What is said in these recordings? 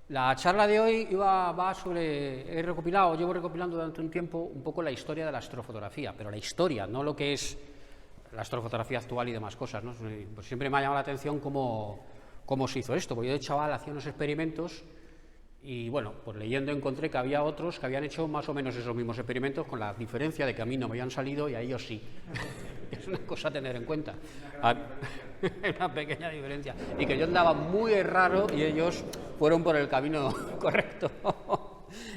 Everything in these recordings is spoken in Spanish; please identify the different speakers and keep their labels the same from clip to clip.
Speaker 1: La charla de hoy va sobre, llevo recopilando durante un tiempo un poco la historia de la astrofotografía, pero la historia, no lo que es la astrofotografía actual y demás cosas, ¿no? Pues siempre me ha llamado la atención cómo se hizo esto, porque yo de chaval hacía unos experimentos y bueno, pues leyendo encontré que había otros que habían hecho más o menos esos mismos experimentos, con la diferencia de que a mí no me habían salido y a ellos sí. Es una cosa a tener en cuenta. Una pequeña diferencia. Y que yo andaba muy raro y ellos fueron por el camino correcto.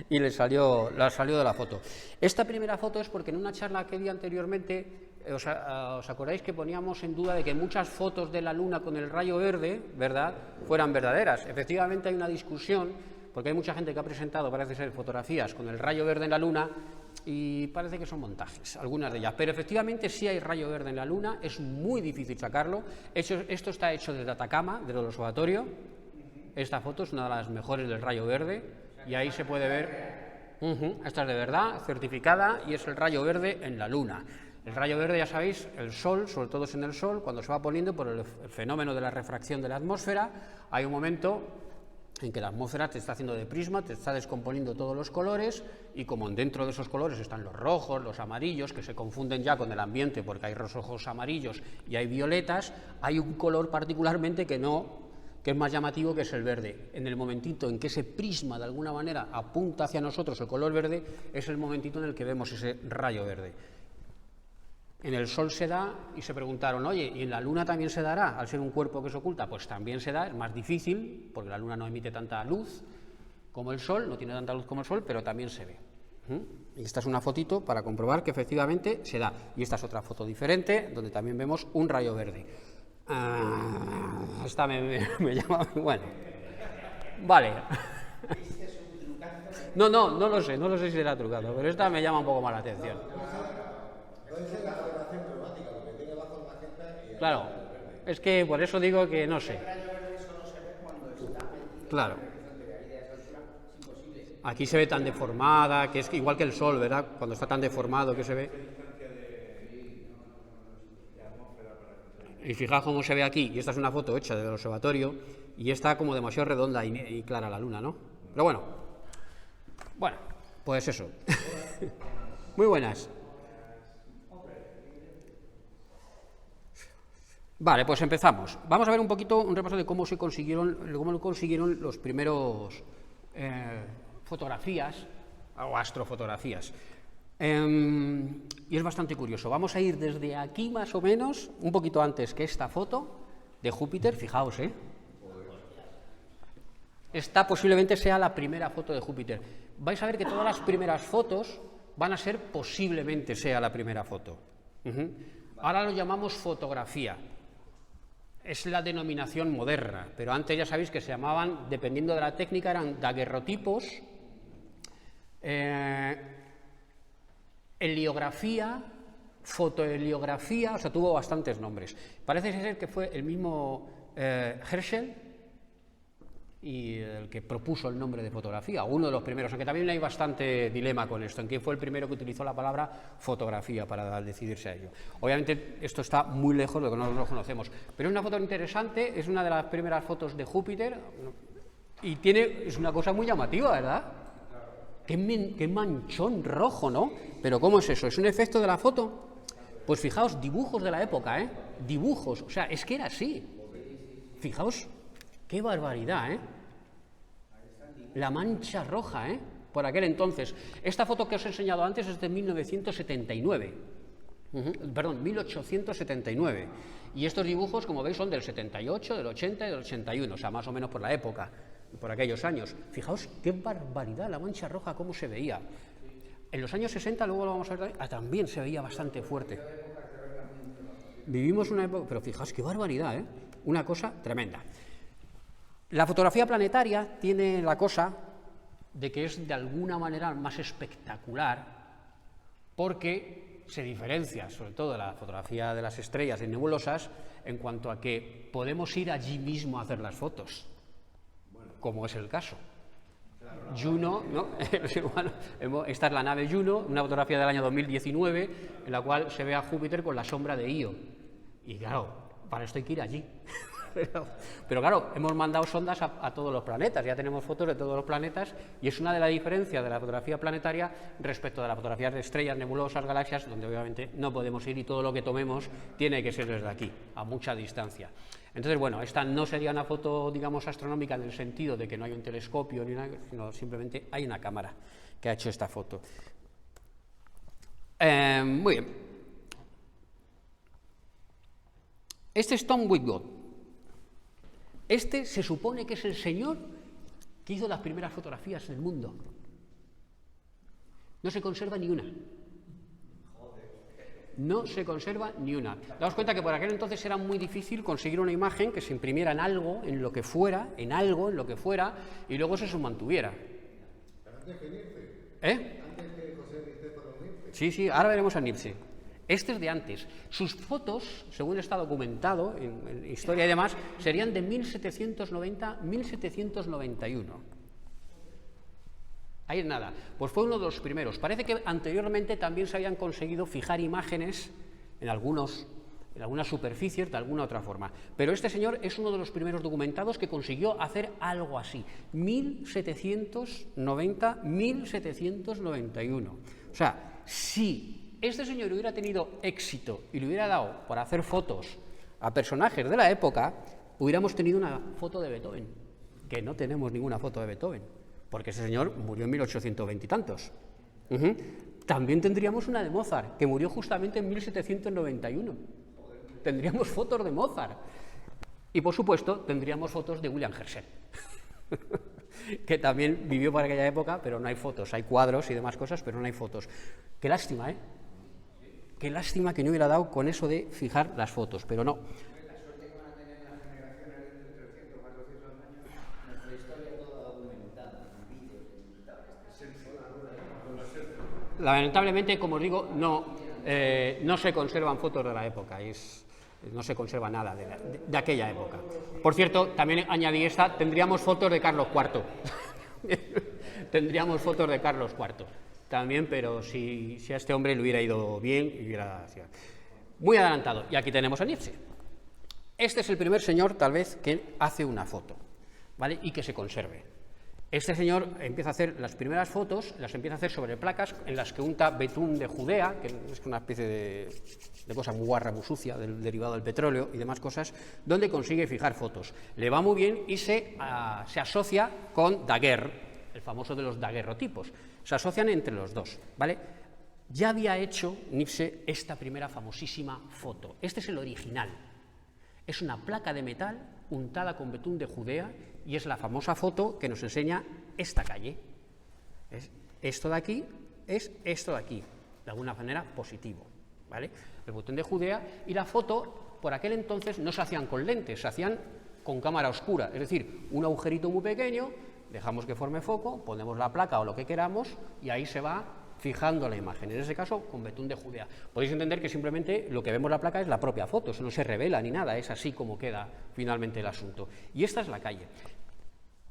Speaker 1: Y les salió de la foto. Esta primera foto es porque en una charla que di anteriormente, ¿os acordáis que poníamos en duda de que muchas fotos de la Luna con el rayo verde, ¿verdad?, fueran verdaderas? Efectivamente hay una discusión, porque hay mucha gente que ha presentado, parece ser, fotografías con el rayo verde en la Luna y parece que son montajes, algunas de ellas. Pero efectivamente sí hay rayo verde en la Luna, es muy difícil sacarlo. Esto está hecho desde Atacama, del observatorio. Esta foto es una de las mejores del rayo verde y ahí se puede ver. Esta es de verdad, certificada, y es el rayo verde en la Luna. El rayo verde, ya sabéis, el Sol, sobre todo es en el Sol, cuando se va poniendo por el fenómeno de la refracción de la atmósfera, hay un momento en que la atmósfera te está haciendo de prisma, te está descomponiendo todos los colores, y como dentro de esos colores están los rojos, los amarillos, que se confunden ya con el ambiente porque hay rojos, amarillos y hay violetas, hay un color particularmente que es más llamativo, que es el verde. En el momentito en que ese prisma de alguna manera apunta hacia nosotros el color verde, es el momentito en el que vemos ese rayo verde. En el Sol se da, y se preguntaron, oye, ¿y en la Luna también se dará, al ser un cuerpo que se oculta? Pues también se da, es más difícil, porque la Luna no emite tanta luz como el Sol, no tiene tanta luz como el Sol, pero también se ve. Y esta es una fotito para comprobar que efectivamente se da. Y esta es otra foto diferente, donde también vemos un rayo verde. Esta me llama... Bueno, vale. No lo sé si será trucado, pero esta me llama un poco más la atención. Claro, es que por eso digo que no sé. Claro. Aquí se ve tan deformada, que es igual que el Sol, ¿verdad? Cuando está tan deformado que se ve. Y fijaos cómo se ve aquí, y esta es una foto hecha del observatorio, y está como demasiado redonda y clara la Luna, ¿no? Pero bueno, pues eso. Muy buenas. Vale, pues empezamos. Vamos a ver un poquito un repaso de cómo consiguieron los primeros fotografías o astrofotografías. Y es bastante curioso. Vamos a ir desde aquí más o menos, un poquito antes que esta foto de Júpiter. Fijaos, esta posiblemente sea la primera foto de Júpiter. Vais a ver que todas las primeras fotos van a ser posiblemente sea la primera foto. Ahora lo llamamos fotografía. Es la denominación moderna, pero antes ya sabéis que se llamaban, dependiendo de la técnica, eran daguerrotipos, heliografía, fotoheliografía, o sea, tuvo bastantes nombres. Parece ser que fue el mismo Herschel y el que propuso el nombre de fotografía, uno de los primeros, aunque también hay bastante dilema con esto, en quién fue el primero que utilizó la palabra fotografía para decidirse a ello. Obviamente esto está muy lejos de lo que nosotros lo conocemos, pero es una foto interesante, es una de las primeras fotos de Júpiter y es una cosa muy llamativa, ¿verdad? Qué manchón rojo, ¿no? Pero ¿cómo es eso? ¿Es un efecto de la foto? Pues fijaos, dibujos de la época, dibujos, o sea, es que era así. Fijaos, qué barbaridad, La mancha roja, por aquel entonces. Esta foto que os he enseñado antes es de 1979. Perdón, 1879. Y estos dibujos, como veis, son del 78, del 80 y del 81, o sea, más o menos por la época, por aquellos años. Fijaos qué barbaridad la mancha roja, cómo se veía. En los años 60, luego lo vamos a ver, también se veía bastante fuerte. Vivimos una época, pero fijaos qué barbaridad, una cosa tremenda. La fotografía planetaria tiene la cosa de que es de alguna manera más espectacular porque se diferencia sobre todo de la fotografía de las estrellas y nebulosas en cuanto a que podemos ir allí mismo a hacer las fotos, como es el caso. Juno, ¿no? Esta es la nave Juno, una fotografía del año 2019 en la cual se ve a Júpiter con la sombra de Io. Y claro, para esto hay que ir allí. Pero claro, hemos mandado sondas a todos los planetas, ya tenemos fotos de todos los planetas, y es una de las diferencias de la fotografía planetaria respecto de las fotografías de estrellas, nebulosas, galaxias, donde obviamente no podemos ir y todo lo que tomemos tiene que ser desde aquí, a mucha distancia. Entonces, bueno, esta no sería una foto, digamos, astronómica en el sentido de que no hay un telescopio ni nada, sino simplemente hay una cámara que ha hecho esta foto. Muy bien. Este es Tom Whitgott. Este se supone que es el señor que hizo las primeras fotografías del mundo. No se conserva ni una. No se conserva ni una. Daos cuenta que por aquel entonces era muy difícil conseguir una imagen que se imprimiera en algo, en lo que fuera, y luego eso se mantuviera.
Speaker 2: Antes que Nipse.
Speaker 1: Antes
Speaker 2: que José Niceto con Nipse.
Speaker 1: Sí, ahora veremos a Nipse. Este es de antes. Sus fotos, según está documentado en historia y demás, serían de 1790-1791. Ahí es nada. Pues fue uno de los primeros. Parece que anteriormente también se habían conseguido fijar imágenes en algunas superficies de alguna otra forma. Pero este señor es uno de los primeros documentados que consiguió hacer algo así. 1790-1791. O sea, si este señor hubiera tenido éxito y le hubiera dado por hacer fotos a personajes de la época, hubiéramos tenido una foto de Beethoven, que no tenemos ninguna foto de Beethoven, porque ese señor murió en 1820 y tantos. También tendríamos una de Mozart, que murió justamente en 1791. Tendríamos fotos de Mozart. Y, por supuesto, tendríamos fotos de William Herschel, que también vivió para aquella época, pero no hay fotos. Hay cuadros y demás cosas, pero no hay fotos. Qué lástima, ¿eh? Qué lástima que no hubiera dado con eso de fijar las fotos, pero no.
Speaker 3: La suerte que van a tener las generaciones dentro de 300 o 400 años, nuestra historia toda documentada, en vídeos, en tablets.
Speaker 1: Lamentablemente, como os digo, no se conservan fotos de la época, no se conserva nada de aquella época. Por cierto, también añadí esta, tendríamos fotos de Carlos IV. Tendríamos fotos de Carlos IV. También, pero si a este hombre le hubiera ido bien, hubiera sido muy adelantado. Y aquí tenemos a Nipse. Este es el primer señor, tal vez, que hace una foto, ¿vale? Y que se conserve. Este señor empieza a hacer las primeras fotos, las empieza a hacer sobre placas en las que unta betún de Judea, que es una especie de cosa muy guarra, muy sucia, derivado del petróleo y demás cosas, donde consigue fijar fotos. Le va muy bien y se asocia con Daguerre, el famoso de los daguerrotipos. Se asocian entre los dos, ¿vale? Ya había hecho Nipse esta primera famosísima foto. Este es el original. Es una placa de metal untada con betún de Judea y es la famosa foto que nos enseña esta calle. Es esto de aquí, es esto de aquí, de alguna manera positivo, ¿vale? El betún de Judea, y la foto por aquel entonces no se hacían con lentes, se hacían con cámara oscura, es decir, un agujerito muy pequeño, dejamos que forme foco, ponemos la placa o lo que queramos y ahí se va fijando la imagen, en ese caso con betún de Judea. Podéis entender que simplemente lo que vemos en la placa es la propia foto, eso no se revela ni nada, es así como queda finalmente el asunto. Y esta es la calle.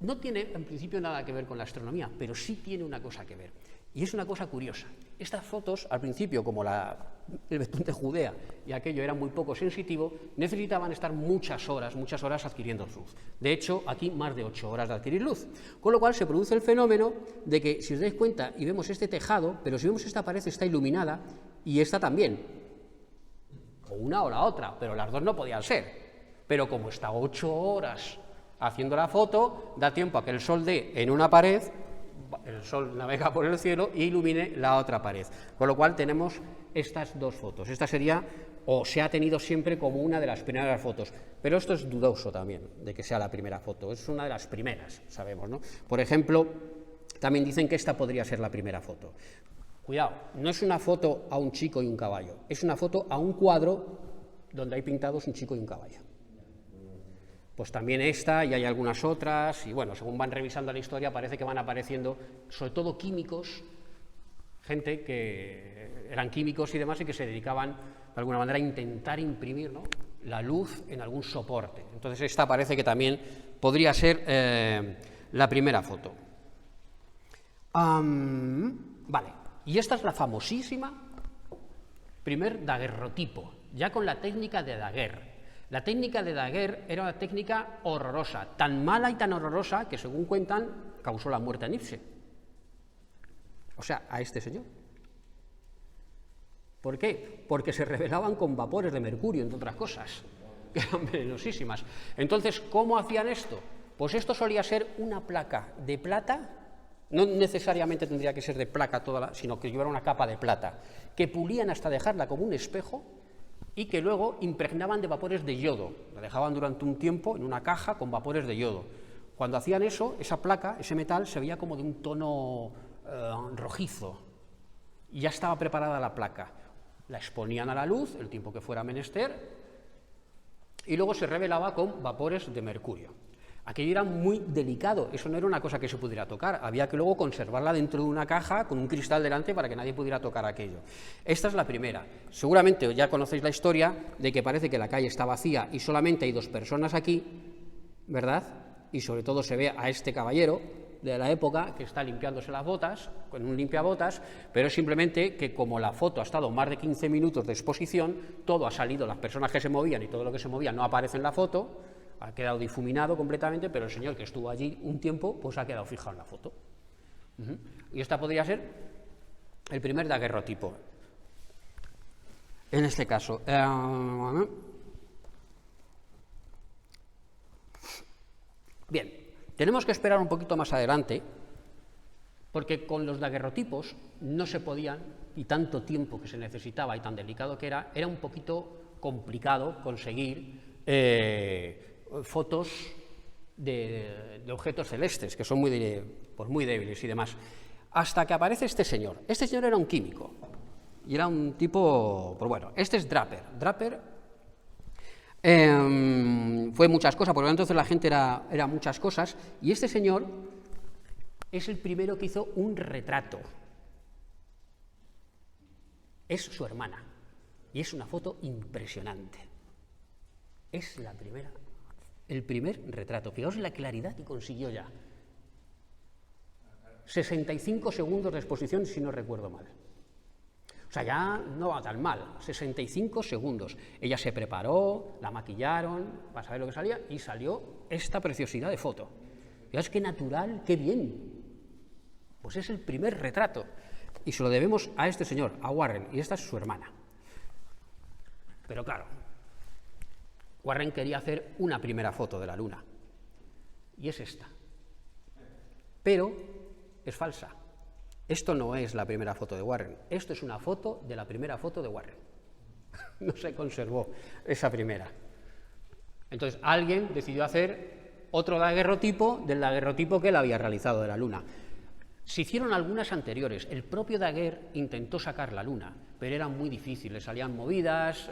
Speaker 1: No tiene en principio nada que ver con la astronomía, pero sí tiene una cosa que ver. Y es una cosa curiosa. Estas fotos, al principio, como el betún de Judea y aquello era muy poco sensitivo, necesitaban estar muchas horas adquiriendo luz. De hecho, aquí más de 8 horas de adquirir luz. Con lo cual se produce el fenómeno de que, si os dais cuenta y vemos este tejado, pero si vemos esta pared está iluminada y esta también. O una o la otra, pero las dos no podían ser. Pero como está 8 horas haciendo la foto, da tiempo a que el sol dé en una pared, el sol navega por el cielo y ilumine la otra pared. Con lo cual tenemos estas dos fotos. Esta sería, o se ha tenido siempre como una de las primeras fotos, pero esto es dudoso también, de que sea la primera foto. Es una de las primeras, sabemos, ¿no? Por ejemplo, también dicen que esta podría ser la primera foto. Cuidado, no es una foto a un chico y un caballo, es una foto a un cuadro donde hay pintados un chico y un caballo. Pues también esta, y hay algunas otras, y bueno, según van revisando la historia, parece que van apareciendo, sobre todo químicos, gente que eran químicos y demás, y que se dedicaban, de alguna manera, a intentar imprimir, ¿no?, la luz en algún soporte. Entonces esta parece que también podría ser la primera foto. Vale, y esta es la famosísima primer daguerrotipo, ya con la técnica de Daguerre. La técnica de Daguerre era una técnica horrorosa, tan mala y tan horrorosa que, según cuentan, causó la muerte a Nietzsche. O sea, a este señor. ¿Por qué? Porque se revelaban con vapores de mercurio, entre otras cosas, que eran venenosísimas. Entonces, ¿cómo hacían esto? Pues esto solía ser una placa de plata, no necesariamente tendría que ser de placa toda, sino que llevara una capa de plata, que pulían hasta dejarla como un espejo y que luego impregnaban de vapores de yodo. La dejaban durante un tiempo en una caja con vapores de yodo. Cuando hacían eso, esa placa, ese metal, se veía como de un tono rojizo, y ya estaba preparada la placa. La exponían a la luz el tiempo que fuera menester y luego se revelaba con vapores de mercurio. Aquello era muy delicado, eso no era una cosa que se pudiera tocar, había que luego conservarla dentro de una caja con un cristal delante para que nadie pudiera tocar aquello. Esta es la primera. Seguramente ya conocéis la historia de que parece que la calle está vacía y solamente hay 2 personas aquí, ¿verdad? Y sobre todo se ve a este caballero de la época que está limpiándose las botas, con un limpiabotas, pero es simplemente que como la foto ha estado más de 15 minutos de exposición, todo ha salido, las personas que se movían y todo lo que se movía no aparece en la foto, ha quedado difuminado completamente, pero el señor que estuvo allí un tiempo, pues ha quedado fijado en la foto. Y esta podría ser el primer daguerrotipo. En este caso, bien, tenemos que esperar un poquito más adelante, porque con los daguerrotipos no se podían, y tanto tiempo que se necesitaba y tan delicado que era un poquito complicado conseguir fotos de objetos celestes, que son muy débiles y demás, hasta que aparece este señor. Este señor era un químico, y era un tipo, pues bueno, este es Draper. Draper fue muchas cosas, porque entonces la gente era muchas cosas, y este señor es el primero que hizo un retrato. Es su hermana, y es una foto impresionante. Es el primer retrato. Fijaos la claridad que consiguió ya. 65 segundos de exposición, si no recuerdo mal. O sea, ya no va tan mal, 65 segundos. Ella se preparó, la maquillaron, para saber lo que salía, y salió esta preciosidad de foto. Fijaos qué natural, qué bien. Pues es el primer retrato. Y se lo debemos a este señor, a Warren, y esta es su hermana. Pero claro, Warren quería hacer una primera foto de la Luna, y es esta. Pero es falsa. Esto no es la primera foto de Warren, esto es una foto de la primera foto de Warren. No se conservó esa primera. Entonces alguien decidió hacer otro daguerrotipo del daguerrotipo que él había realizado de la Luna. Se hicieron algunas anteriores, el propio Daguerre intentó sacar la Luna, pero era muy difícil, le salían movidas,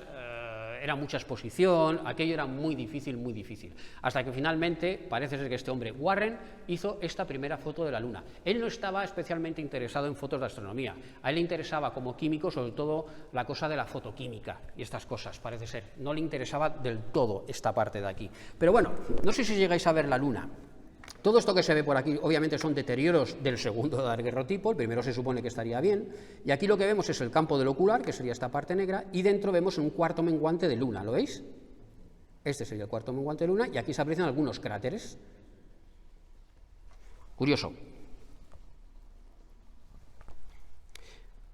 Speaker 1: era mucha exposición, aquello era muy difícil, hasta que finalmente parece ser que este hombre, Warren, hizo esta primera foto de la Luna. Él no estaba especialmente interesado en fotos de astronomía, a él le interesaba como químico sobre todo la cosa de la fotoquímica y estas cosas, parece ser, no le interesaba del todo esta parte de aquí. Pero bueno, no sé si llegáis a ver la Luna. Todo esto que se ve por aquí, obviamente, son deterioros del segundo daguerrotipo, el primero se supone que estaría bien, y aquí lo que vemos es el campo del ocular, que sería esta parte negra, y dentro vemos un cuarto menguante de luna, ¿lo veis? Este sería el cuarto menguante de luna, y aquí se aprecian algunos cráteres. Curioso.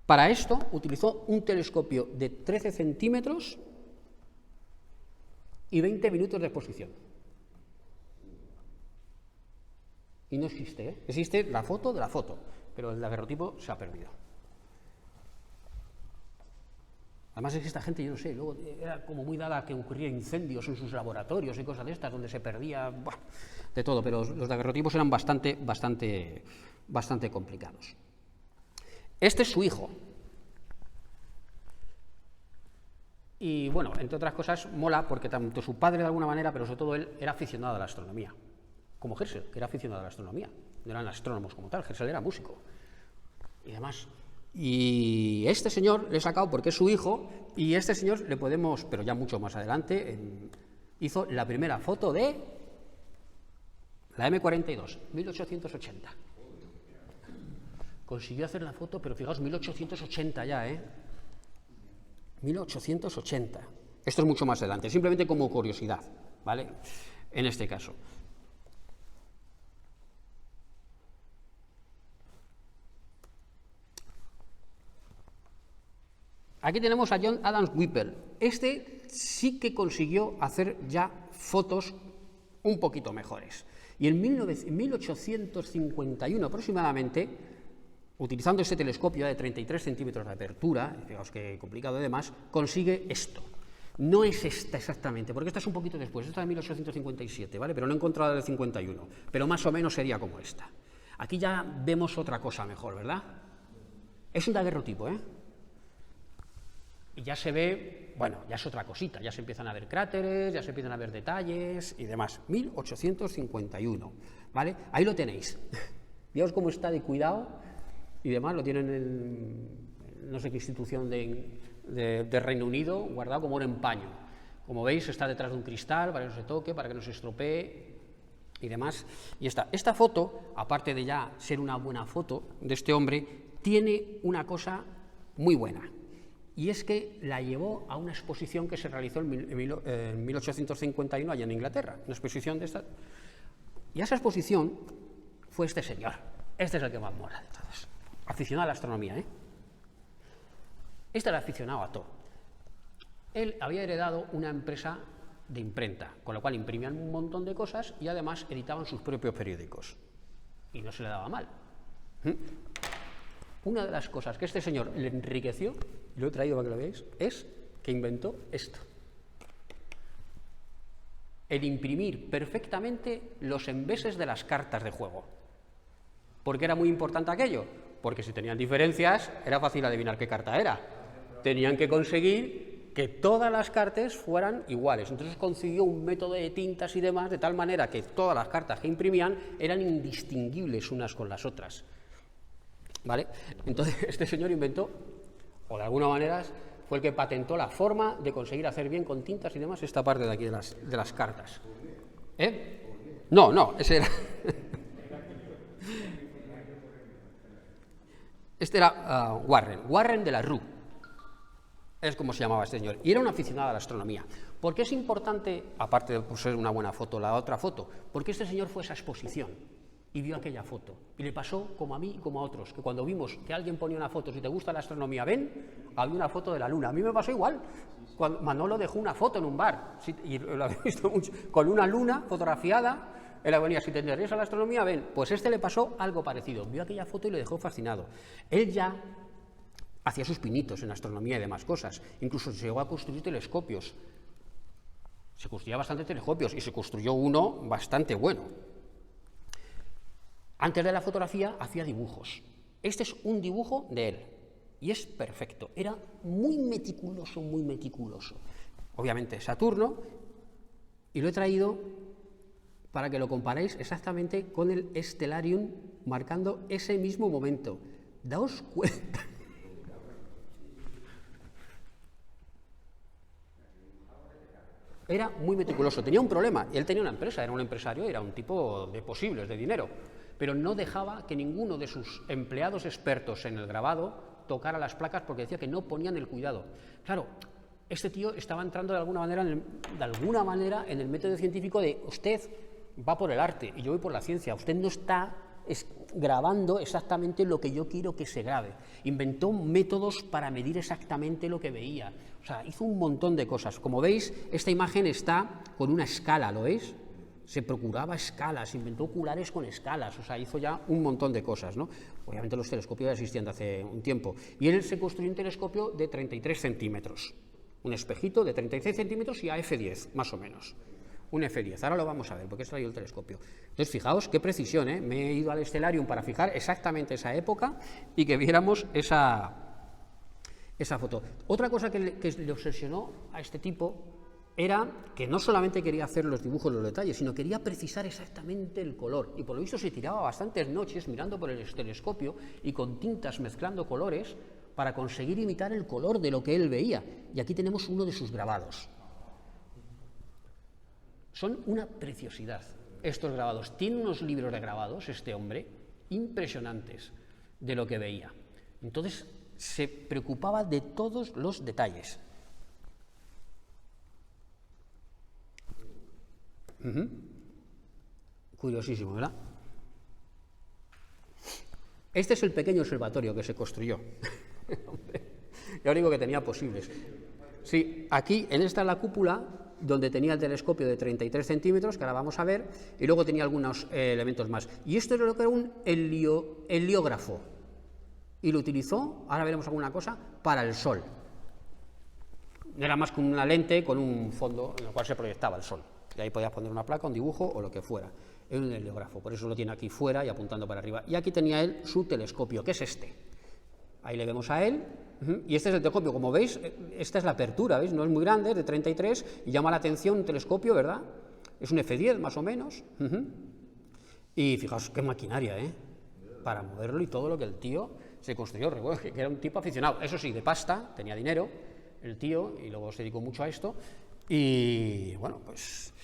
Speaker 1: Para esto utilizó un telescopio de 13 centímetros y 20 minutos de exposición. Y no existe, ¿eh? Existe la foto de la foto, pero el daguerrotipo se ha perdido. Además es que esta gente, yo no sé, luego era como muy dada a que ocurría incendios en sus laboratorios y cosas de estas, donde se perdía de todo, pero los daguerrotipos eran bastante complicados. Este es su hijo. Y bueno, entre otras cosas, mola porque tanto su padre de alguna manera, pero sobre todo él, era aficionado a la astronomía. Como Herschel, que era aficionado a la astronomía, no eran astrónomos como tal, Herschel era músico y demás. Y este señor le he sacado porque es su hijo, y este señor le podemos, pero ya mucho más adelante, hizo la primera foto de la M42, 1880. Consiguió hacer la foto, pero fijaos, 1880 ya, 1880. Esto es mucho más adelante, simplemente como curiosidad, ¿vale? En este caso. Aquí tenemos a John Adams Whipple. Este sí que consiguió hacer ya fotos un poquito mejores. Y en 1851 aproximadamente, utilizando este telescopio de 33 centímetros de apertura, fijaos que complicado y demás, consigue esto. No es esta exactamente, porque esta es un poquito después, esta es de 1857, ¿vale? Pero no he encontrado la del 51, pero más o menos sería como esta. Aquí ya vemos otra cosa mejor, ¿verdad? Es un daguerrotipo, ¿eh? Y ya se ve, bueno, ya es otra cosita, ya se empiezan a ver cráteres, ya se empiezan a ver detalles y demás. 1851, ¿vale? Ahí lo tenéis. Fijaos cómo está de cuidado y demás, lo tienen en no sé qué institución de Reino Unido, guardado como oro en paño. Como veis, está detrás de un cristal para que no se toque, para que no se estropee y demás. Y esta foto, aparte de ya ser una buena foto de este hombre, tiene una cosa muy buena. Y es que la llevó a una exposición que se realizó en 1851 allá en Inglaterra, una exposición de esta. Y a esa exposición fue este señor. Este es el que más mola de todos. Aficionado a la astronomía, ¿eh? Este era aficionado a todo. Él había heredado una empresa de imprenta, con lo cual imprimían un montón de cosas y además editaban sus propios periódicos. Y no se le daba mal. Una de las cosas que este señor le enriqueció, y lo he traído para que lo veáis, es que inventó esto. El imprimir perfectamente los enveses de las cartas de juego. ¿Por qué era muy importante aquello? Porque si tenían diferencias, era fácil adivinar qué carta era. Tenían que conseguir que todas las cartas fueran iguales. Entonces consiguió un método de tintas y demás, de tal manera que todas las cartas que imprimían eran indistinguibles unas con las otras. ¿Vale? Entonces este señor inventó, o de alguna manera fue el que patentó la forma de conseguir hacer bien con tintas y demás esta parte de aquí de las cartas. ¿Eh? No, ese era... Este era Warren de la Rue, es como se llamaba este señor, y era un aficionado a la astronomía. ¿Por qué es importante, aparte de ser una buena foto, la otra foto? Porque este señor fue a esa exposición y vio aquella foto, y le pasó como a mí y como a otros, que cuando vimos que alguien ponía una foto, si te gusta la astronomía, ven, había una foto de la luna. A mí me pasó igual, cuando Manolo dejó una foto en un bar, y lo habéis visto mucho, con una luna fotografiada. Él venía, si te interesas a la astronomía, ven. Pues este le pasó algo parecido, vio aquella foto y le dejó fascinado. Él ya hacía sus pinitos en astronomía y demás cosas, incluso se llegó a construir telescopios. Se construía bastantes telescopios y se construyó uno bastante bueno. Antes de la fotografía hacía dibujos. Este es un dibujo de él y es perfecto. Era muy meticuloso, muy meticuloso. Obviamente Saturno, y lo he traído para que lo comparéis exactamente con el Stellarium, marcando ese mismo momento. Daos cuenta. Era muy meticuloso, tenía un problema, él tenía una empresa, era un empresario, era un tipo de posibles, de dinero, pero no dejaba que ninguno de sus empleados expertos en el grabado tocara las placas porque decía que no ponían el cuidado. Claro, este tío estaba entrando de alguna manera en el método científico de usted va por el arte y yo voy por la ciencia, usted no está grabando exactamente lo que yo quiero que se grabe. Inventó métodos para medir exactamente lo que veía, o sea, hizo un montón de cosas. Como veis, esta imagen está con una escala, ¿lo veis? Se procuraba escalas, inventó oculares con escalas, o sea, hizo ya un montón de cosas, ¿no? Obviamente los telescopios ya existían de hace un tiempo, y él se construyó un telescopio de 33 centímetros, un espejito de 36 centímetros y a f10, más o menos. Un F10, ahora lo vamos a ver, porque he traído el telescopio. Entonces, fijaos qué precisión, ¿eh? Me he ido al Stellarium para fijar exactamente esa época y que viéramos esa foto. Otra cosa que le obsesionó a este tipo era que no solamente quería hacer los dibujos, los detalles, sino quería precisar exactamente el color. Y por lo visto se tiraba bastantes noches mirando por el telescopio y con tintas mezclando colores para conseguir imitar el color de lo que él veía. Y aquí tenemos uno de sus grabados. Son una preciosidad estos grabados. Tiene unos libros de grabados, este hombre, impresionantes de lo que veía. Entonces, se preocupaba de todos los detalles. Ujú. Curiosísimo, ¿verdad? Este es el pequeño observatorio que se construyó. Ya os digo que tenía posibles. Sí, aquí, en esta es la cúpula, donde tenía el telescopio de 33 centímetros, que ahora vamos a ver, y luego tenía algunos elementos más. Y esto es lo que era un heliógrafo. Y lo utilizó, ahora veremos alguna cosa, para el Sol. Era más que una lente con un fondo en el cual se proyectaba el Sol. Y ahí podías poner una placa, un dibujo o lo que fuera. Era un heliógrafo, por eso lo tiene aquí fuera y apuntando para arriba. Y aquí tenía él su telescopio, que es este. Ahí le vemos a él, y este es el telescopio, como veis, esta es la apertura, ¿veis? No es muy grande, es de 33, y llama la atención un telescopio, ¿verdad? Es un F10 más o menos, y fijaos qué maquinaria, para moverlo y todo lo que el tío se construyó, recuerdo que era un tipo aficionado, eso sí, de pasta, tenía dinero, el tío, y luego se dedicó mucho a esto, y bueno, pues...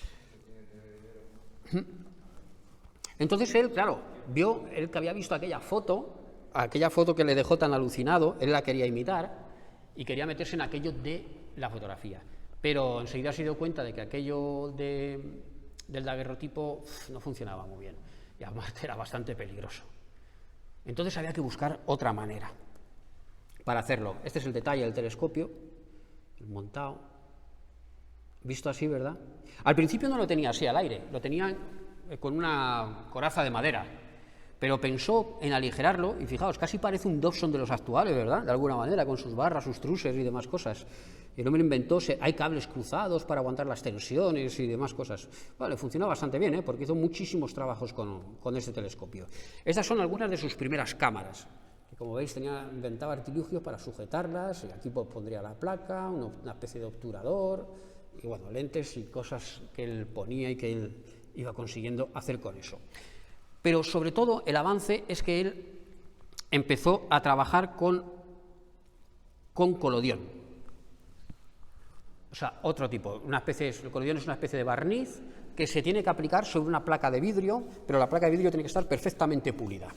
Speaker 1: Entonces él, claro, vio, él que había visto aquella foto que le dejó tan alucinado, él la quería imitar y quería meterse en aquello de la fotografía. Pero enseguida se dio cuenta de que aquello del daguerrotipo no funcionaba muy bien y además era bastante peligroso. Entonces había que buscar otra manera para hacerlo. Este es el detalle del telescopio, montado, visto así, ¿verdad? Al principio no lo tenía así al aire, lo tenía con una coraza de madera. Pero pensó en aligerarlo, y fijaos, casi parece un Dobson de los actuales, ¿verdad? De alguna manera, con sus barras, sus truces y demás cosas. El hombre inventó, hay cables cruzados para aguantar las tensiones y demás cosas. Vale, funcionó bastante bien, porque hizo muchísimos trabajos con este telescopio. Estas son algunas de sus primeras cámaras, que como veis inventaba artilugios para sujetarlas, y aquí pondría la placa, una especie de obturador, y bueno, lentes y cosas que él ponía y que él iba consiguiendo hacer con eso. Pero sobre todo el avance es que él empezó a trabajar con colodión. O sea, otro tipo, el colodión es una especie de barniz que se tiene que aplicar sobre una placa de vidrio, pero la placa de vidrio tiene que estar perfectamente pulida.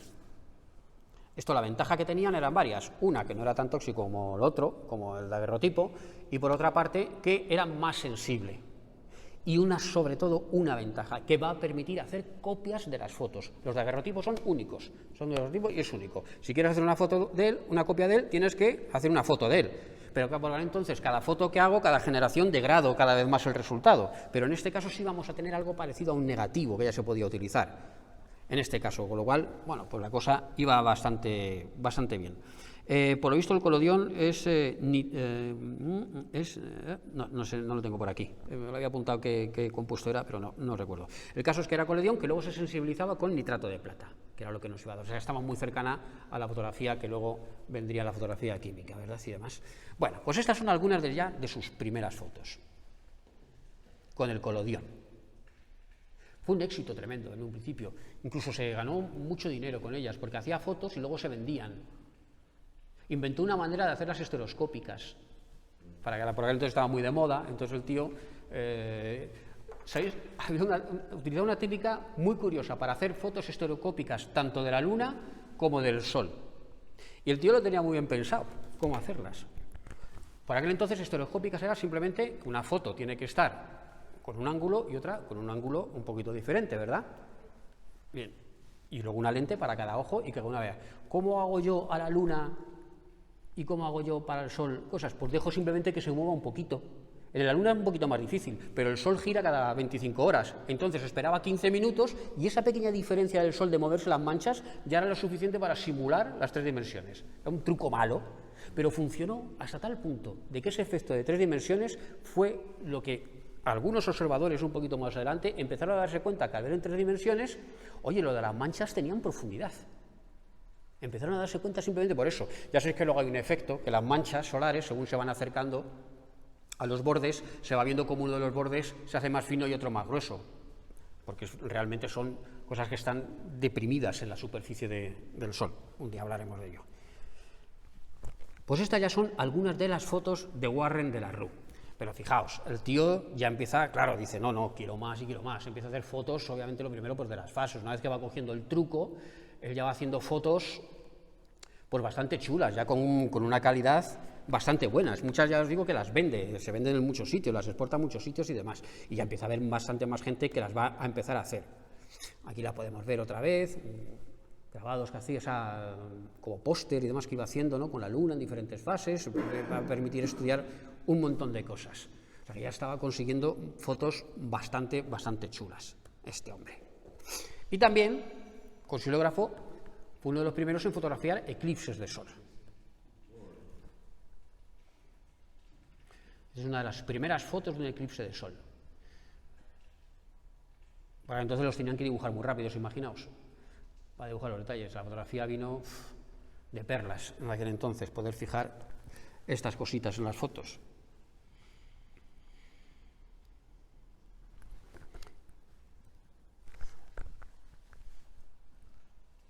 Speaker 1: Esto, la ventaja que tenían eran varias. Una, que no era tan tóxico como el otro, como el daguerrotipo, y por otra parte, que era más sensible. Y sobre todo, una ventaja, que va a permitir hacer copias de las fotos. Los daguerrotipos son únicos, son de los tipos y es único. Si quieres hacer una foto de él, una copia de él, tienes que hacer una foto de él. Pero entonces, cada foto que hago, cada generación degrado cada vez más el resultado. Pero en este caso sí vamos a tener algo parecido a un negativo que ya se podía utilizar. En este caso, con lo cual, bueno, pues la cosa iba bastante bien. Por lo visto el colodión no sé, no lo tengo por aquí, me lo había apuntado qué compuesto era, pero no recuerdo. El caso es que era colodión que luego se sensibilizaba con nitrato de plata, que era lo que nos iba a dar. O sea, estaba muy cercana a la fotografía que luego vendría la fotografía química, ¿verdad? Y demás. Bueno, pues estas son algunas de sus primeras fotos, con el colodión. Fue un éxito tremendo en un principio, incluso se ganó mucho dinero con ellas, porque hacía fotos y luego se vendían. Inventó una manera de hacerlas estereoscópicas, porque aquel entonces estaba muy de moda, entonces el tío, ¿sabéis? Utilizaba una técnica muy curiosa para hacer fotos estereoscópicas tanto de la Luna como del Sol. Y el tío lo tenía muy bien pensado, cómo hacerlas. Por aquel entonces estereoscópicas era simplemente que una foto tiene que estar con un ángulo y otra con un ángulo un poquito diferente, ¿verdad? Bien, y luego una lente para cada ojo y que cada una vea. ¿Cómo hago yo a la Luna y cómo hago yo para el Sol cosas? Pues dejo simplemente que se mueva un poquito. El de la Luna es un poquito más difícil, pero el Sol gira cada 25 horas. Entonces esperaba 15 minutos y esa pequeña diferencia del Sol de moverse las manchas ya era lo suficiente para simular las 3 dimensiones. Era un truco malo, pero funcionó hasta tal punto de que ese efecto de 3 dimensiones fue lo que algunos observadores un poquito más adelante empezaron a darse cuenta que al ver en 3 dimensiones, oye, lo de las manchas tenían profundidad. Empezaron a darse cuenta simplemente por eso. Ya sabéis que luego hay un efecto, que las manchas solares, según se van acercando a los bordes, se va viendo como uno de los bordes se hace más fino y otro más grueso, porque realmente son cosas que están deprimidas en la superficie del Sol. Un día hablaremos de ello. Pues estas ya son algunas de las fotos de Warren de la Rue. Pero fijaos, el tío ya empieza, claro, dice, no, quiero más y quiero más. Empieza a hacer fotos, obviamente lo primero pues de las fases. Una vez que va cogiendo el truco, él ya va haciendo fotos pues bastante chulas, ya con una calidad bastante buenas. Muchas ya os digo que las vende, se venden en muchos sitios, las exporta a muchos sitios y demás. Y ya empieza a haber bastante más gente que las va a empezar a hacer. Aquí la podemos ver otra vez, grabados que hacía como póster y demás que iba haciendo, ¿no? Con la luna en diferentes fases, va a permitir estudiar un montón de cosas. O sea que ya estaba consiguiendo fotos bastante chulas, este hombre. Y también, con xilógrafo, fue uno de los primeros en fotografiar eclipses de sol. Es una de las primeras fotos de un eclipse de sol. Para entonces los tenían que dibujar muy rápidos, imaginaos, para dibujar los detalles. La fotografía vino de perlas en aquel entonces, poder fijar estas cositas en las fotos.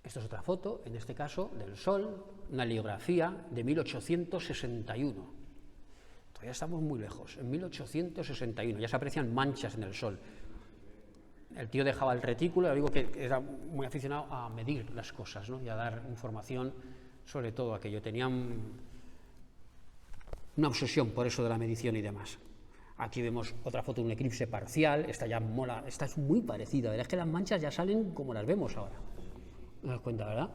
Speaker 1: Esto es otra foto, en este caso, del Sol, una heliografía de 1861. Todavía estamos muy lejos, en 1861, ya se aprecian manchas en el Sol. El tío dejaba el retículo, digo que era muy aficionado a medir las cosas, ¿no? Y a dar información sobre todo aquello. Tenían una obsesión por eso de la medición y demás. Aquí vemos otra foto de un eclipse parcial, esta ya mola, esta es muy parecida, verás que las manchas ya salen como las vemos ahora. ¿No das cuenta, verdad?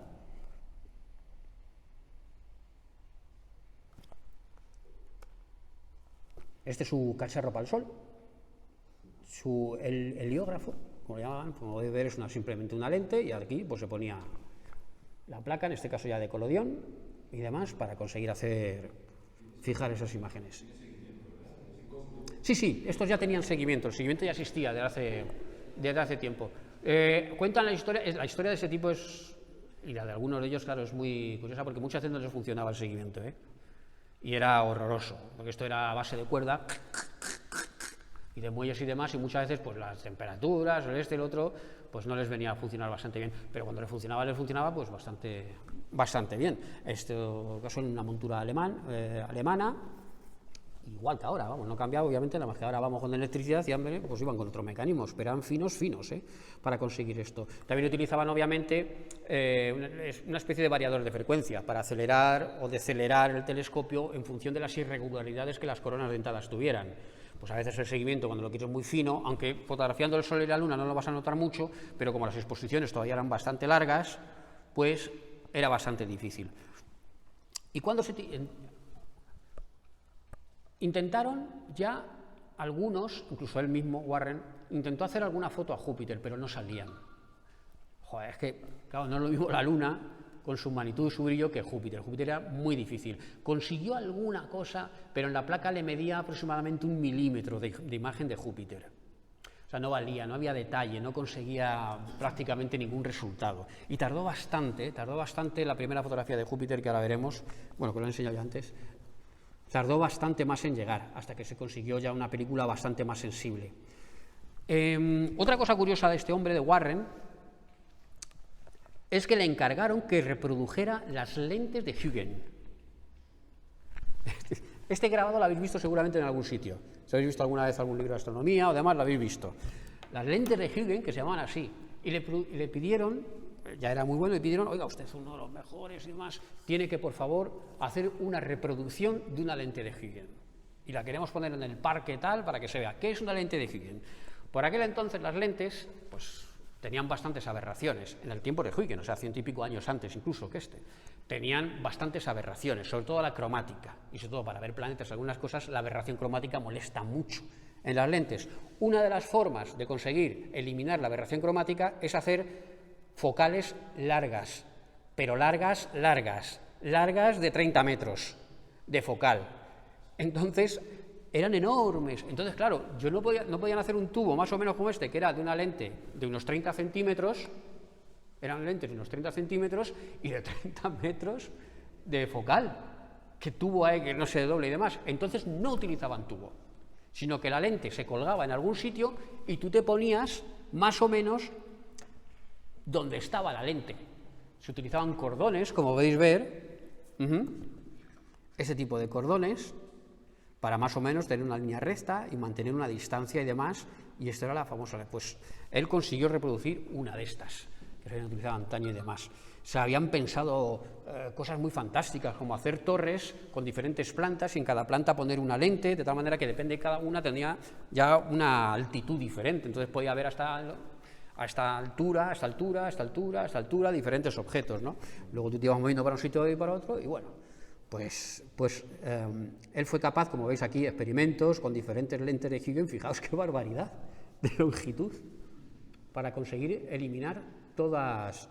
Speaker 1: Este es su cacharro para el sol, el heliógrafo, como lo llamaban, como podéis ver, es simplemente una lente, y aquí pues se ponía la placa, en este caso ya de colodión y demás, para conseguir fijar esas imágenes. Sí, estos ya tenían seguimiento, el seguimiento ya existía desde hace tiempo. Cuentan la historia de ese tipo y la de algunos de ellos, claro, es muy curiosa, porque muchas veces no les funcionaba el seguimiento, y era horroroso, porque esto era a base de cuerda y de muelles y demás, y muchas veces pues las temperaturas, el otro, pues no les venía a funcionar bastante bien, pero cuando les funcionaba pues bastante bien. Este caso en una montura alemana, igual que ahora, vamos, no ha cambiado obviamente, nada más que ahora vamos con electricidad y hombre, pues iban con otros mecanismos, pero eran finos, para conseguir esto. También utilizaban obviamente una especie de variador de frecuencia para acelerar o decelerar el telescopio en función de las irregularidades que las coronas dentadas tuvieran. Pues a veces el seguimiento, cuando lo quieres muy fino, aunque fotografiando el Sol y la Luna no lo vas a notar mucho, pero como las exposiciones todavía eran bastante largas, pues era bastante difícil. Y cuando intentaron ya algunos, incluso él mismo, Warren, intentó hacer alguna foto a Júpiter, pero no salían. Joder, es que, claro, no es lo mismo la Luna con su magnitud y su brillo que Júpiter. Júpiter era muy difícil. Consiguió alguna cosa, pero en la placa le medía aproximadamente 1 milímetro de imagen de Júpiter. O sea, no valía, no había detalle, no conseguía prácticamente ningún resultado. Y tardó bastante la primera fotografía de Júpiter, que ahora veremos, bueno, que lo he enseñado ya antes, tardó bastante más en llegar, hasta que se consiguió ya una película bastante más sensible. Otra cosa curiosa de este hombre, de Warren, es que le encargaron que reprodujera las lentes de Huygens. Este grabado lo habéis visto seguramente en algún sitio. Si habéis visto alguna vez algún libro de astronomía o demás, lo habéis visto. Las lentes de Huygens, que se llamaban así, y le pidieron, ya era muy bueno, le pidieron, oiga, usted es uno de los mejores y demás, tiene que, por favor, hacer una reproducción de una lente de Huygens. Y la queremos poner en el parque tal, para que se vea. ¿Qué es una lente de Huygens? Por aquel entonces las lentes, pues, tenían bastantes aberraciones, en el tiempo de Huygens, o sea, 100 y pico años antes incluso que tenían bastantes aberraciones, sobre todo la cromática, y sobre todo para ver planetas, algunas cosas, la aberración cromática molesta mucho en las lentes. Una de las formas de conseguir eliminar la aberración cromática es hacer focales largas, pero largas de 30 metros de focal. Entonces, eran enormes. Entonces, claro, no podían hacer un tubo más o menos como este, que era de una lente de unos 30 centímetros, eran lentes de unos 30 centímetros y de 30 metros de focal, que tubo hay que no se doble y demás. Entonces no utilizaban tubo, sino que la lente se colgaba en algún sitio y tú te ponías más o menos donde estaba la lente. Se utilizaban cordones, como podéis ver, ese tipo de cordones, para más o menos tener una línea recta y mantener una distancia y demás, y esto era la famosa. Pues él consiguió reproducir una de estas, que se habían utilizado antaño y demás. Se habían pensado cosas muy fantásticas, como hacer torres con diferentes plantas y en cada planta poner una lente, de tal manera que depende de cada una tenía ya una altitud diferente, entonces podía ver a esta altura, diferentes objetos, ¿no? Luego tú te ibas moviendo para un sitio y para otro, y bueno, pues él fue capaz, como veis aquí, experimentos con diferentes lentes de Huygens, fijaos qué barbaridad de longitud, para conseguir eliminar todas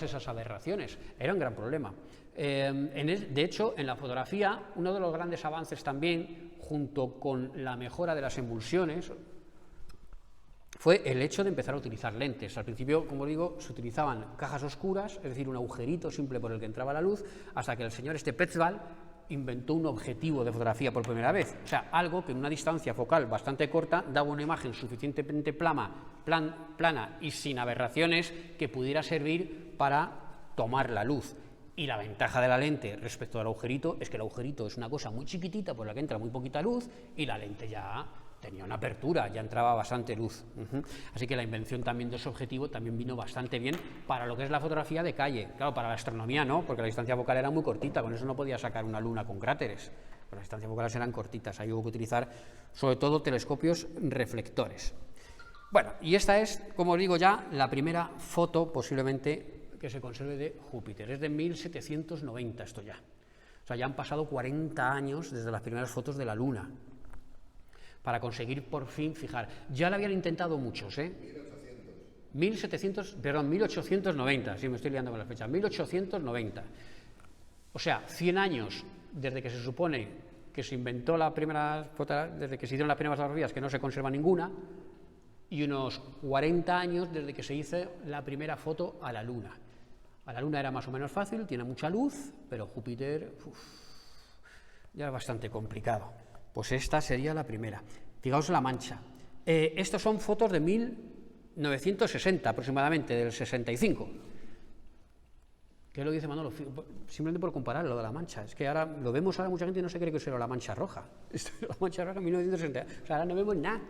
Speaker 1: esas aberraciones. Era un gran problema. De hecho, en la fotografía, uno de los grandes avances también, junto con la mejora de las emulsiones, fue el hecho de empezar a utilizar lentes. Al principio, como digo, se utilizaban cajas oscuras, es decir, un agujerito simple por el que entraba la luz, hasta que el señor Petzval inventó un objetivo de fotografía por primera vez, o sea, algo que en una distancia focal bastante corta daba una imagen suficientemente plana y sin aberraciones que pudiera servir para tomar la luz. Y la ventaja de la lente respecto al agujerito es que el agujerito es una cosa muy chiquitita por la que entra muy poquita luz y la lente ya tenía una apertura, ya entraba bastante luz. Así que la invención también de ese objetivo también vino bastante bien para lo que es la fotografía de calle. Claro, para la astronomía no, porque la distancia focal era muy cortita, con eso no podía sacar una luna con cráteres. Pero las distancias focales eran cortitas, ahí hubo que utilizar sobre todo telescopios reflectores. Bueno, y esta es, como os digo ya, la primera foto posiblemente que se conserve de Júpiter. Es de 1790 esto ya. O sea, ya han pasado 40 años desde las primeras fotos de la Luna, para conseguir por fin fijar. Ya lo habían intentado muchos, 1890, sí, me estoy liando con la fecha, 1890. O sea, 100 años desde que se supone que se inventó la primera fotografía, desde que se hicieron las primeras fotografías, que no se conserva ninguna, y unos 40 años desde que se hizo la primera foto a la Luna. A la Luna era más o menos fácil, tiene mucha luz, pero Júpiter ya es bastante complicado. Pues esta sería la primera. Fijaos la mancha. Estas son fotos de 1960 aproximadamente, del 65. ¿Qué lo dice Manolo? Simplemente por comparar lo de la mancha. Es que ahora lo vemos, ahora mucha gente no se cree que será la mancha roja. Esto es la mancha roja en 1960. O sea, ahora no vemos nada.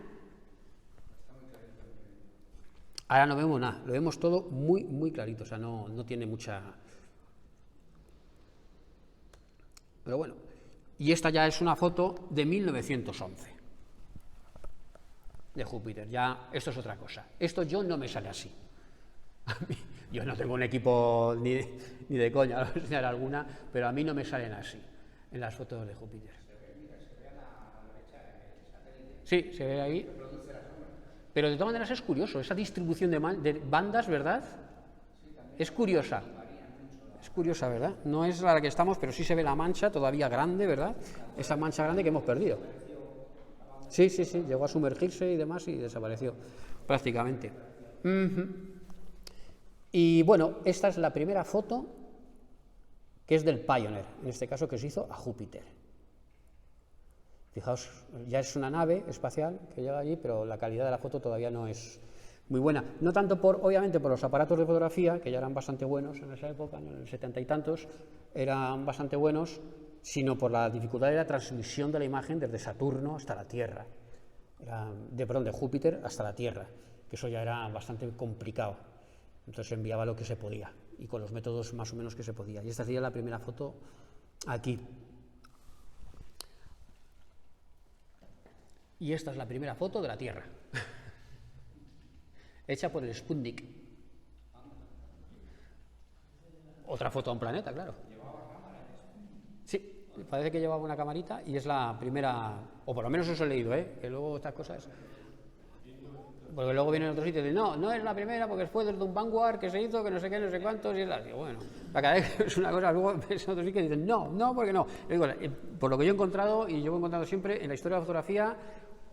Speaker 1: Ahora no vemos nada. Lo vemos todo muy, muy clarito. O sea, no tiene mucha... Pero bueno. Y esta ya es una foto de 1911, de Júpiter. Ya, esto es otra cosa. Esto yo no me sale así. Yo no tengo un equipo ni de coña, voy a enseñar alguna, pero a mí no me salen así, en las fotos de Júpiter. Sí, se ve ahí. Pero de todas maneras es curioso, esa distribución de bandas, ¿verdad? Es curiosa. Es curiosa, ¿verdad? No es la que estamos, pero sí se ve la mancha todavía grande, ¿verdad? Esa mancha grande que hemos perdido. Sí, llegó a sumergirse y demás y desapareció prácticamente. Y bueno, esta es la primera foto que es del Pioneer, en este caso que se hizo a Júpiter. Fijaos, ya es una nave espacial que llega allí, pero la calidad de la foto todavía no es muy buena. No tanto obviamente por los aparatos de fotografía, que ya eran bastante buenos en esa época, en el 70 y tantos, eran bastante buenos, sino por la dificultad de la transmisión de la imagen desde Saturno hasta la Tierra. De Júpiter hasta la Tierra, que eso ya era bastante complicado. Entonces se enviaba lo que se podía, y con los métodos más o menos que se podía. Y esta sería la primera foto aquí. Y esta es la primera foto de la Tierra, hecha por el Sputnik. Otra foto a un planeta, claro. Sí, parece que llevaba una camarita y es la primera, o por lo menos eso he leído, que luego estas cosas... Porque luego vienen otros sitios y dicen, no es la primera porque fue desde un Vanguard que se hizo, que no sé qué, no sé cuántos, y es la... Digo, bueno, cada vez es una cosa, luego ves otros sitios y dicen, no, porque no. Digo, por lo que yo he encontrado, y yo he encontrado siempre, en la historia de la fotografía,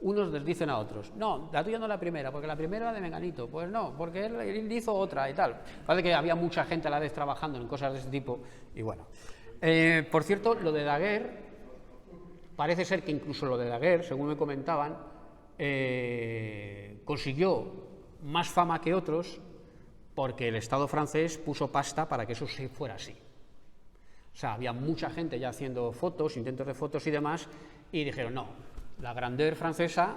Speaker 1: unos les dicen a otros, no, la tuya no es la primera, porque la primera era de Menganito, pues no, porque él hizo otra y tal. Parece que había mucha gente a la vez trabajando en cosas de este tipo, y bueno. Por cierto, lo de Daguerre, parece ser que incluso lo de Daguerre, según me comentaban, consiguió más fama que otros porque el Estado francés puso pasta para que eso se fuera así. O sea, había mucha gente ya haciendo fotos, intentos de fotos y demás, y dijeron, no, la grandeur francesa,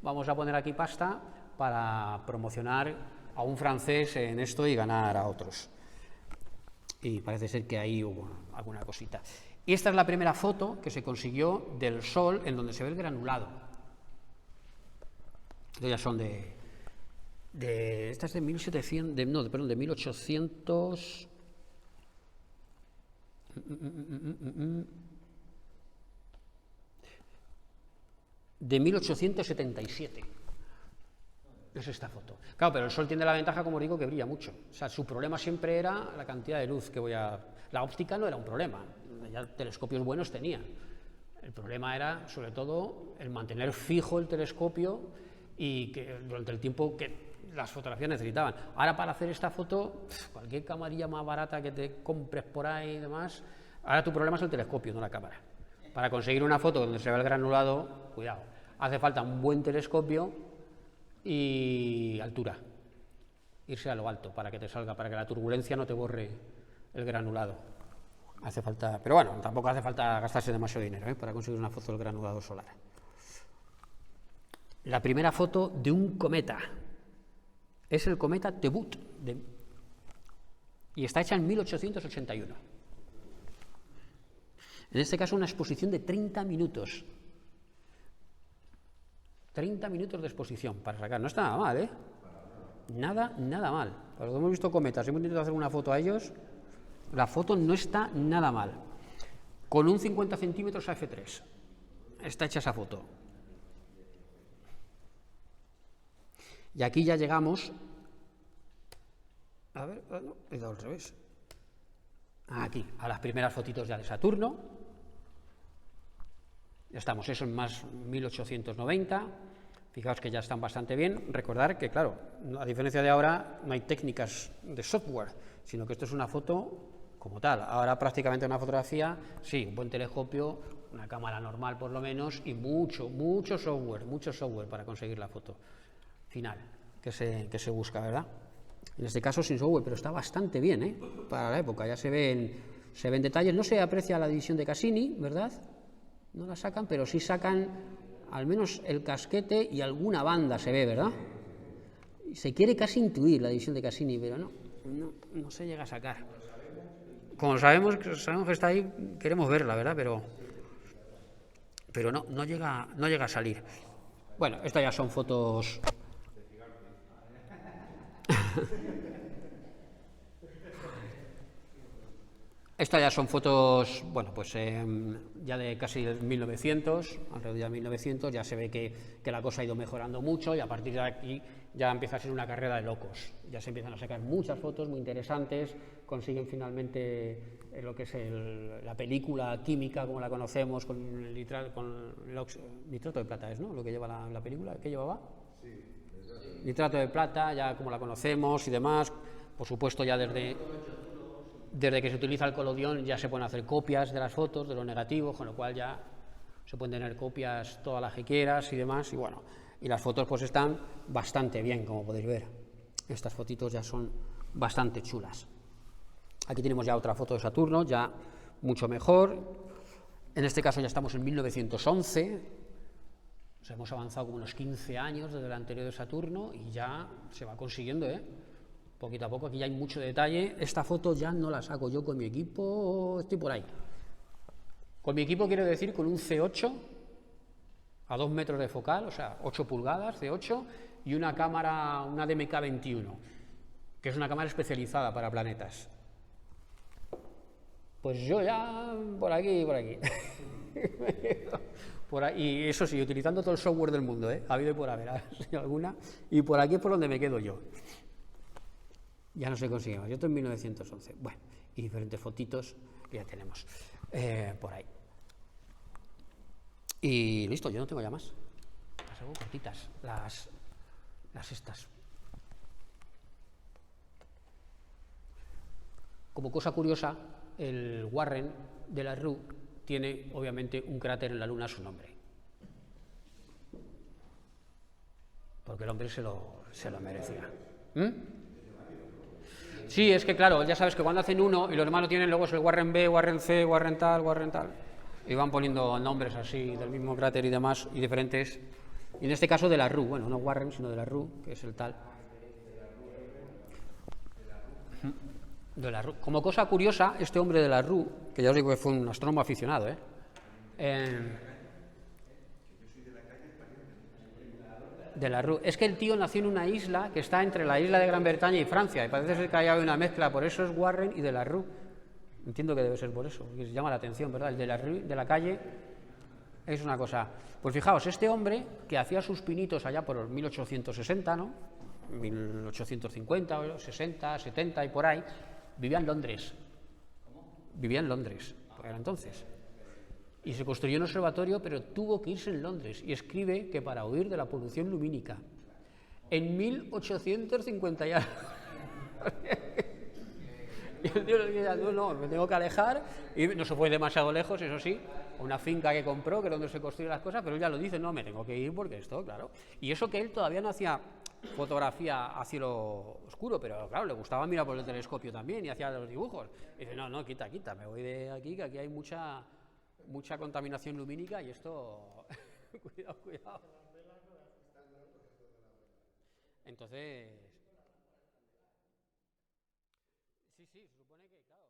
Speaker 1: vamos a poner aquí pasta para promocionar a un francés en esto y ganar a otros. Y parece ser que ahí hubo alguna cosita. Y esta es la primera foto que se consiguió del Sol en donde se ve el granulado. Estas ya son esta es de 1700, de 1800... de 1877. Es esta foto. Claro, pero el Sol tiene la ventaja, como digo, que brilla mucho. O sea, su problema siempre era la cantidad de luz que La óptica no era un problema, ya telescopios buenos tenía. El problema era, sobre todo, el mantener fijo el telescopio y que durante el tiempo que las fotografías necesitaban. Ahora, para hacer esta foto, cualquier camarilla más barata que te compres por ahí y demás, ahora tu problema es el telescopio, no la cámara. Para conseguir una foto donde se ve el granulado, cuidado, hace falta un buen telescopio y altura, irse a lo alto para que te salga, para que la turbulencia no te borre el granulado. Hace falta, pero bueno, tampoco hace falta gastarse demasiado dinero para conseguir una foto del granulado solar. La primera foto de un cometa es el cometa Tebut y está hecha en 1881. En este caso una exposición de 30 minutos. 30 minutos de exposición para sacar, no está nada mal, ¿eh? Nada mal. Para los que hemos visto cometas, hemos intentado hacer una foto a ellos, la foto no está nada mal. Con un 50 centímetros a f3 está hecha esa foto. Y aquí ya llegamos, a ver, no, he dado al revés. Aquí, a las primeras fotitos ya de Saturno. Ya estamos, eso en más 1890. Fijaos que ya están bastante bien. Recordar que, claro, a diferencia de ahora, no hay técnicas de software, sino que esto es una foto como tal. Ahora prácticamente una fotografía, sí, un buen telescopio, una cámara normal por lo menos, y mucho software para conseguir la foto final que se busca, ¿verdad? En este caso sin software, pero está bastante bien, ¿eh? Para la época, ya se ven detalles. No se aprecia la división de Cassini, ¿verdad? No la sacan, pero sí sacan al menos el casquete y alguna banda se ve, ¿verdad? Se quiere casi intuir la división de Cassini, pero no se llega a sacar. Como sabemos que está ahí, queremos verla, ¿verdad? Pero no llega a salir. Bueno, estas ya son fotos... Estas ya son fotos, bueno, pues ya de casi 1900, alrededor de 1900, ya se ve que la cosa ha ido mejorando mucho y a partir de aquí ya empieza a ser una carrera de locos. Ya se empiezan a sacar muchas fotos muy interesantes, consiguen finalmente lo que es la película química como la conocemos, con el nitrato de plata, ¿es, no? Lo que lleva la película, ¿qué llevaba? Sí. Nitrato de plata, ya como la conocemos y demás, por supuesto ya desde que se utiliza el colodión ya se pueden hacer copias de las fotos, de los negativos, con lo cual ya se pueden tener copias todas las que quieras y demás, y bueno, y las fotos pues están bastante bien, como podéis ver. Estas fotitos ya son bastante chulas. Aquí tenemos ya otra foto de Saturno, ya mucho mejor. En este caso ya estamos en 1911, o sea, hemos avanzado como unos 15 años desde el anterior de Saturno y ya se va consiguiendo, poquito a poco. Aquí ya hay mucho detalle. Esta foto ya no la saco yo con mi equipo, estoy por ahí. Con mi equipo quiero decir con un C8 a 2 metros de focal, o sea, 8 pulgadas, C8, y una cámara, una DMK-21, que es una cámara especializada para planetas. Pues yo ya por aquí. Y eso sí, utilizando todo el software del mundo, ha habido y por haber, alguna, y por aquí es por donde me quedo yo. Ya no se consigue más. Yo estoy en 1911. Bueno, y diferentes fotitos que ya tenemos por ahí. Y listo, yo no tengo ya más. Las hago cortitas, las estas. Como cosa curiosa, el Warren de la Rue tiene obviamente un cráter en la Luna a su nombre. Porque el hombre se lo merecía. Sí, es que claro, ya sabes que cuando hacen uno y los demás lo tienen, luego es el Warren B, Warren C, Warren tal, y van poniendo nombres así del mismo cráter y demás, y diferentes, y en este caso de la Rue, bueno, no Warren, sino de la Rue, que es el tal. De la Rue. Como cosa curiosa, este hombre de la Rue, que ya os digo que fue un astrónomo aficionado, de la Rue. Es que el tío nació en una isla que está entre la isla de Gran Bretaña y Francia, y parece ser que haya una mezcla, por eso es Warren y de la Rue. Entiendo que debe ser por eso, que se llama la atención, ¿verdad? El de la Rue, de la calle, es una cosa. Pues fijaos, este hombre que hacía sus pinitos allá por los 1860, ¿no? 1850, 60, 70 y por ahí, vivía en Londres. Vivía en Londres, era entonces. Y se construyó un observatorio, pero tuvo que irse en Londres. Y escribe que para huir de la polución lumínica. En 1850 ya. Y el tío decía, no, me tengo que alejar. Y no se fue demasiado lejos, eso sí. Una finca que compró, que es donde se construyen las cosas, pero él ya lo dice, no, me tengo que ir porque esto, claro. Y eso que él todavía no hacía fotografía a cielo oscuro, pero claro, le gustaba mirar por el telescopio también y hacía los dibujos. Y dice, no, quita, me voy de aquí, que aquí hay mucha contaminación lumínica y esto... cuidado. Entonces... Sí, se supone que, claro...